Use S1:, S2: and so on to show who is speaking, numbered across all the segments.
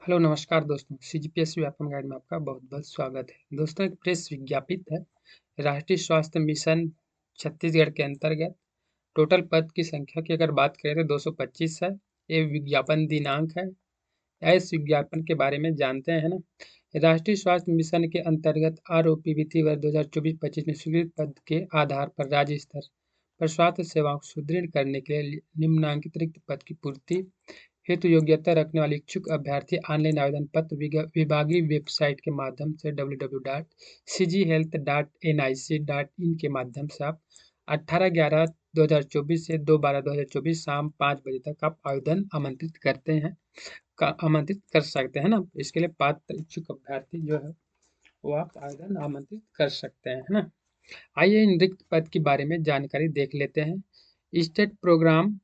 S1: Hello नमस्कार दोस्तों, CGPSC Vyapam guide में आपका बहुत बहुत स्वागत है। दोस्तों, एक प्रेस विज्ञापित है। राष्ट्रीय स्वास्थ्य मिशन छत्तीसगढ़ के अंतर्गत टोटल पद की संख्या की अगर बात करें तो 225 है। ये विज्ञापन दिनांक है। इस विज्ञापन के बारे में जानते हैं ना। राष्ट्रीय स्वास्थ्य मिशन के अंतर्गत आरओपी वित्तीय वर्ष 2024-25 में स्वीकृत पद के आधार पर राज्य स्तर पर स्वास्थ्य सेवाओं को सुदृढ़ करने के लिए निम्नांकित रिक्त पद की पूर्ति हेतु योग्यता रखने वाले इच्छुक अभ्यर्थी ऑनलाइन आवेदन पत्र विभागीय वेबसाइट के माध्यम से www.cghealth.nic.in के माध्यम से आप 18/11/2024 से 2/12/2024 शाम 5 बजे तक आप आवेदन आमंत्रित कर सकते हैं ना। इसके लिए पात्र इच्छुक अभ्यर्थी जो है वो आप आवेदन आमंत्रित कर सकते हैं ना। आइए इन रिक्त पद के बारे में जानकारी देख लेते हैं। स्टेट प्रोग्राम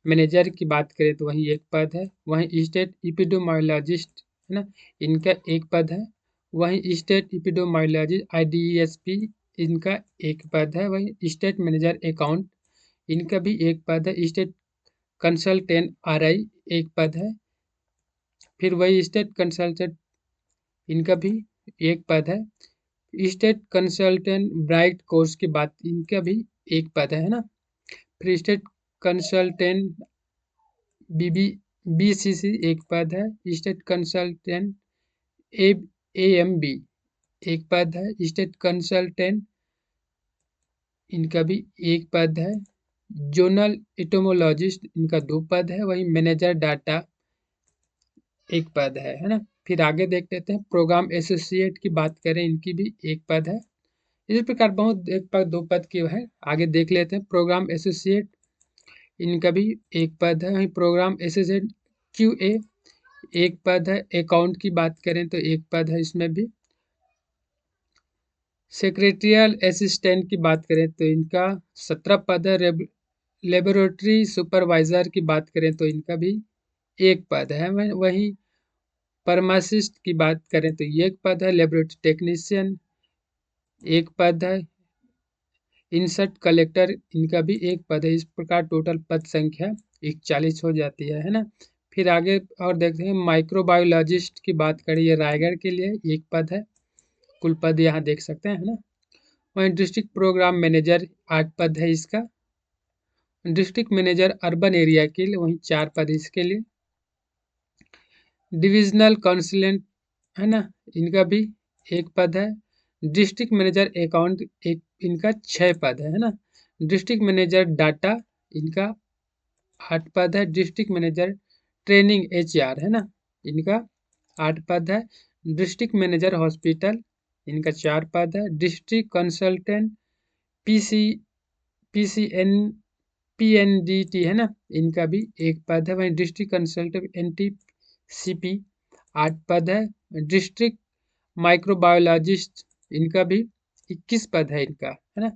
S1: मैनेजर की बात करें तो वहीं एक पद है। वहीं स्टेट इपिडोमायोलॉजिस्ट है ना, इनका एक पद है। वहीं स्टेट इपिडोमायोलॉजिस्ट IDESP इनका एक पद है। वहीं स्टेट मैनेजर अकाउंट इनका भी एक पद है। स्टेट कंसल्टेंट RI एक पद है। फिर वही स्टेट कंसल्टेंट इनका भी एक पद है। स्टेट कंसल्टेंट ब्राइट कोर्स की बात इनका भी एक पद है ना। फिर स्टेट कंसल्टेंट BCC एक पद है। स्टेट कंसल्टेंट AMB एक पद है। स्टेट कंसल्टेंट इनका भी एक पद है। जोनल एटोमोलॉजिस्ट इनका 2 पद है। वहीं मैनेजर डाटा एक पद है ना। फिर आगे देख लेते हैं। प्रोग्राम एसोसिएट की बात करें, इनकी भी एक पद है। इसी प्रकार बहुत एक पद 2 पद की है। आगे देख लेते हैं। प्रोग्राम एसोसिएट इनका भी एक पद है। वहीं प्रोग्राम एसोसिएट QA एक पद है। अकाउंट की बात करें तो एक पद है इसमें भी। सेक्रेटरियल असिस्टेंट की बात करें तो इनका 17 पद है। लेबोरेटरी सुपरवाइजर की बात करें तो इनका भी एक पद है। वहीं फार्मासिस्ट की बात करें तो ये एक पद है। लेबोरेटरी टेक्नीशियन एक पद है। इंसर्ट कलेक्टर इनका भी एक पद है। इस प्रकार टोटल पद संख्या 41 हो जाती है ना। फिर आगे और देखते हैं। माइक्रोबायोलॉजिस्ट की बात करें, ये रायगढ़ के लिए एक पद है। कुल पद यहाँ देख सकते हैं ना। वहीं डिस्ट्रिक्ट प्रोग्राम मैनेजर 8 पद है इसका। डिस्ट्रिक्ट मैनेजर अर्बन एरिया के लिए वहीं 4 पद इसके लिए। डिविजनल काउंसिलेंट है ना, इनका भी एक पद है। डिस्ट्रिक्ट मैनेजर अकाउंट एक इनका 6 पद है ना। डिस्ट्रिक्ट मैनेजर डाटा इनका 8 पद है। डिस्ट्रिक्ट मैनेजर ट्रेनिंग HR है ना, इनका 8 पद है। डिस्ट्रिक्ट मैनेजर हॉस्पिटल इनका 4 पद है। डिस्ट्रिक्ट कंसल्टेंट PNDT है ना, इनका भी एक पद है। वहीं डिस्ट्रिक्ट कंसल्टेंट NTCP 8 पद है। डिस्ट्रिक्ट माइक्रोबायोलॉजिस्ट इनका भी 21 पद है इनका है ना।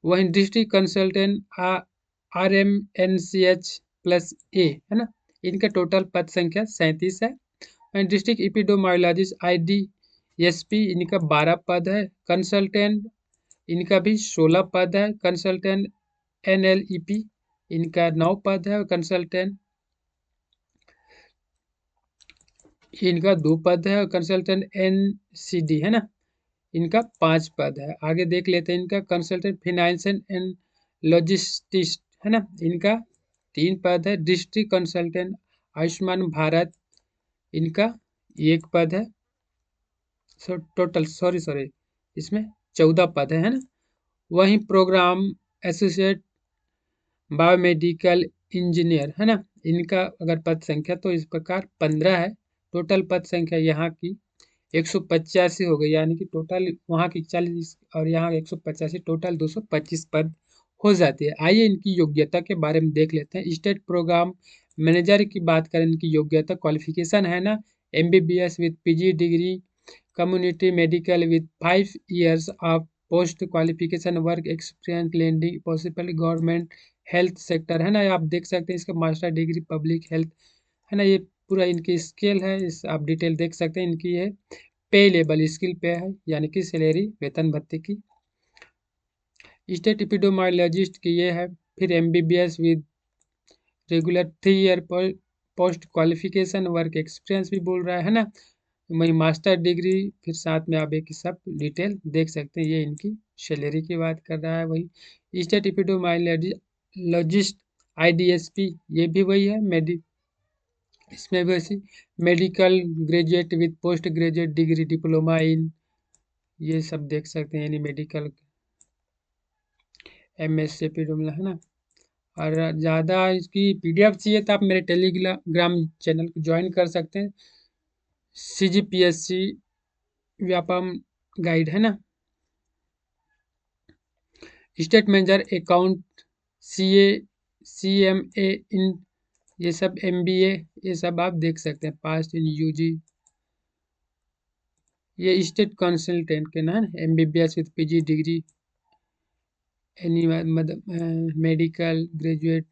S1: वहीं डिस्ट्रिक्ट कंसल्टेंट RMNCH+A है ना, इनका टोटल पद संख्या 37 है। वहीं डिस्ट्रिक्ट इपिडोमायोलॉजिस्ट IDSP इनका 12 पद है। कंसल्टेंट इनका भी 16 पद है। कंसल्टेंट NLEP इनका 9 पद है। कंसल्टेंट इनका 2 पद है। कंसल्टेंट NCD है ना, इनका 5 पद है। आगे देख लेते हैं। इनका कंसल्टेंट फाइनेंस एंड लॉजिस्टिक्स है ना, इनका 3 पद है। डिस्ट्रिक्ट कंसल्टेंट आयुष्मान भारत इनका 1 पद है। टोटल सॉरी इसमें 14 पद है ना। वहीं प्रोग्राम एसोसिएट बायोमेडिकल इंजीनियर है ना, इनका अगर पद संख्या तो इस प्रकार 15 है। टोटल पद संख्या यहाँ की 185 हो गई, यानी कि टोटल वहाँ की 40 और यहाँ 185, टोटल 225 पद हो जाती है। आइए इनकी योग्यता के बारे में देख लेते हैं। स्टेट प्रोग्राम मैनेजर की बात करें, इनकी योग्यता क्वालिफिकेशन है ना, MBBS with PG degree community medical with 5 years of post qualification work experience landing possible government health sector है ना। आप देख सकते हैं इसका मास्टर डिग्री पब्लिक हेल्थ है ना। ये पूरा इनकी स्केल है, इस आप डिटेल देख सकते हैं। इनकी ये पे लेवल स्किल पे है, यानी कि सैलरी वेतन भत्ते की। स्टेट एपिडोमायोलॉजिस्ट की ये है। फिर MBBS with regular 3 year post qualification, work experience भी बोल रहा है ना, वही मास्टर डिग्री, फिर साथ में आप एक सब डिटेल देख सकते हैं। ये इनकी सैलरी की बात कर रहा है। वही स्टेट एपिडोमाइलॉजिस्ट IDSP, ये भी वही है। इसमें वैसे medical graduate with post graduate degree diploma in, ये सब देख सकते हैं, यानी मेडिकल MSc एपिडोमिल है ना। और ज़्यादा इसकी PDF चाहिए तो आप मेरे टेलीग्राम चैनल को ज्वाइन कर सकते हैं। CGPSC व्यापम गाइड है ना, state manager account, CA, CMA इन, ये सब MBA, ये सब आप देख सकते हैं। पास इन UG, ये स्टेट कंसल्टेंट के ना, MBBS with PG degree, any medical graduate,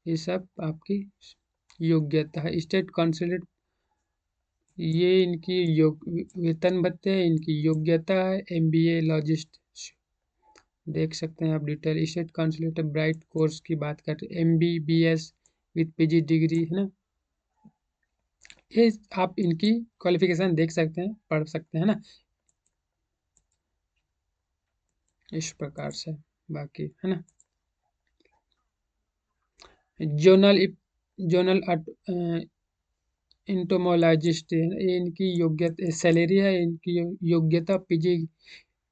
S1: ये सब आपकी योग्यता है। स्टेट कंसल्टेंट, ये इनकी वेतन भत्ते है, इनकी योग्यता है। MBA लॉजिस्ट देख सकते हैं आप detail. State consultant bright course की बात करते हैं, MBBS विद PG डिग्री है ना। ये आप इनकी क्वालिफिकेशन देख सकते हैं, पढ़ सकते हैं ना, इस प्रकार से। बाकी है ना, जोनल जोनल इंटोमोलॉजिस्ट, ये इनकी योग्यता सैलरी है। इनकी योग्यता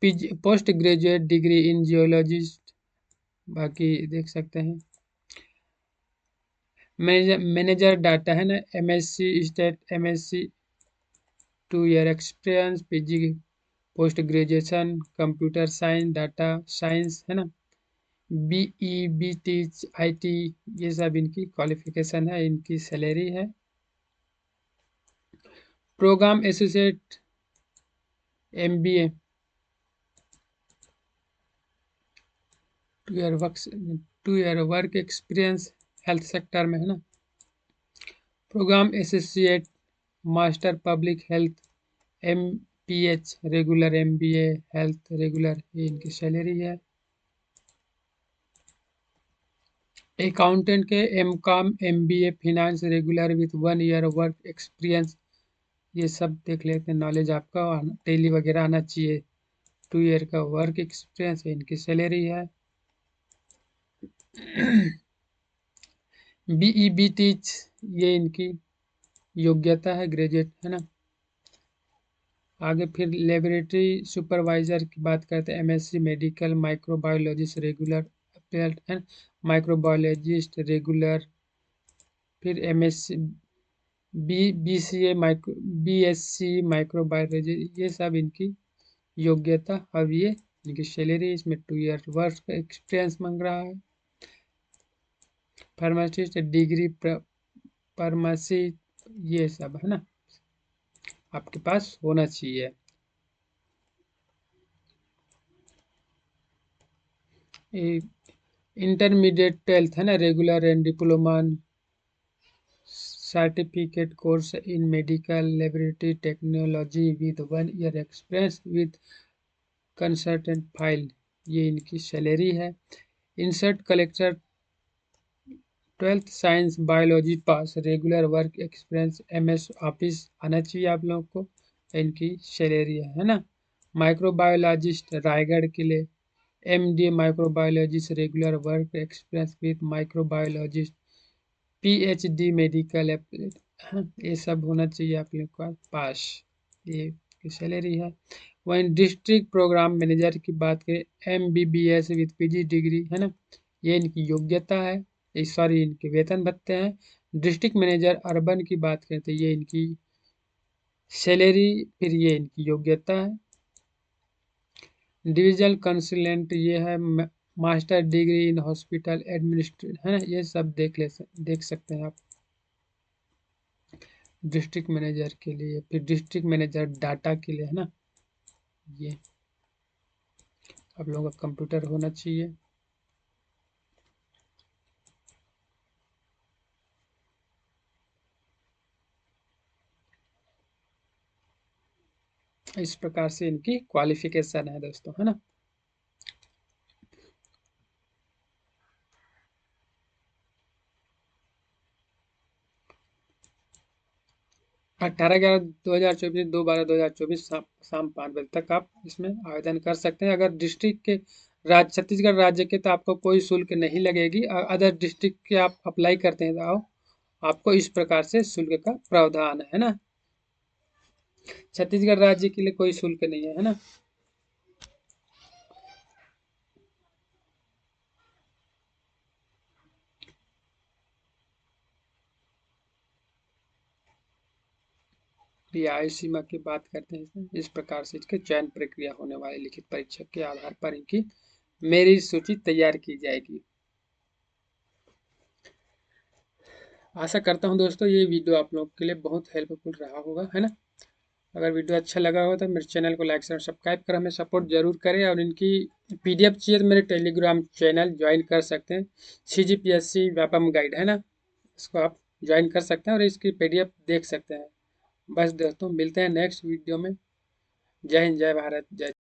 S1: PG post graduate degree in geologist, बाकी देख सकते हैं। मैनेजर डाटा है ना, MSc state, MSc 2 year experience, PG post graduation computer science data science है ना, BE BT IT, ये सब इनकी क्वालिफिकेशन है। इनकी सैलरी है। Programme associate MBA 2 year work experience health sector में है ना। Programme associate master public health MPH regular, MBA health regular, ये इनकी सैलरी है। अकाउंटेंट के MCOM MBA finance regular with 1 year work experience, ये सब देख लेते हैं। नॉलेज आपका डेली वगैरह आना चाहिए। 2 ईयर का वर्क एक्सपीरियंस है, इनकी सैलरी है। BEBT, ये इनकी योग्यता है, ग्रेजुएट है ना। आगे फिर लेबोरेटरी सुपरवाइजर की बात करते हैं। MSc मेडिकल माइक्रोबायोलॉजिस्ट रेगुलर है, माइक्रोबायोलॉजिस्ट रेगुलर, फिर MSc BCA micro BSc microbiology, ये सब इनकी योग्यता। अब ये इनकी सैलरी, इसमें 2 ईयर वर्क का एक्सपीरियंस मांग रहा है। फार्मासिस्ट डिग्री फार्मेसी, ये सब है ना, आपके पास होना चाहिए। इंटरमीडिएट 12th है ना, regular and diploma certificate course in medical laboratory technology with 1 year experience with consultant file, ये इनकी सैलरी है। Insert collector 12th science biology pass, regular work experience MS office आना चाहिए आप लोगों को, इनकी सैलरी है ना। माइक्रोबायोलॉजिस्ट रायगढ़ के लिए MD microbiologist regular work experience with microbiologist PhD medical, ये सब होना चाहिए आप लोग का पास, ये की सैलरी है। वहीं डिस्ट्रिक्ट प्रोग्राम मैनेजर की बात करें MBBS विद PG डिग्री है ना, ये इनकी योग्यता है, सॉरी इनके वेतन भत्ते हैं। डिस्ट्रिक्ट मैनेजर अर्बन की बात करें तो ये इनकी सैलरी, फिर ये इनकी योग्यता है। डिविजनल कंसल्टेंट, ये है master degree in hospital administration है ना, ये सब देख सकते हैं आप। डिस्ट्रिक्ट मैनेजर के लिए, फिर डिस्ट्रिक्ट मैनेजर डाटा के लिए है ना, ये आप लोगों का कंप्यूटर होना चाहिए। इस प्रकार से इनकी क्वालिफिकेशन है दोस्तों, है ना। 18/11/2024, 2/12/2024 शाम 5 बजे तक आप इसमें आवेदन कर सकते हैं। अगर डिस्ट्रिक्ट के छत्तीसगढ़ राज्य के तो आपको कोई शुल्क नहीं लगेगी। अदर डिस्ट्रिक्ट के आप अप्लाई करते हैं तो आपको इस प्रकार से शुल्क का प्रावधान है ना। छत्तीसगढ़ राज्य के लिए कोई शुल्क नहीं है ना। आयु सीमा की बात करते हैं इसमें, इस प्रकार से इसके चयन प्रक्रिया होने वाली लिखित परीक्षा के आधार पर इनकी मेरिट सूची तैयार की जाएगी। आशा करता हूँ दोस्तों ये वीडियो आप लोगों के लिए बहुत हेल्पफुल रहा होगा, है ना। अगर वीडियो अच्छा लगा हो तो मेरे चैनल को लाइक और सब्सक्राइब कर हमें सपोर्ट जरूर करें। और इनकी PDF चाहिए तो मेरे टेलीग्राम चैनल ज्वाइन कर सकते हैं, CGPSC व्यापम गाइड है ना, इसको आप ज्वाइन कर सकते हैं और इसकी PDF देख सकते हैं। बस दोस्तों मिलते हैं नेक्स्ट वीडियो में। जय हिंद, जय भारत, जय।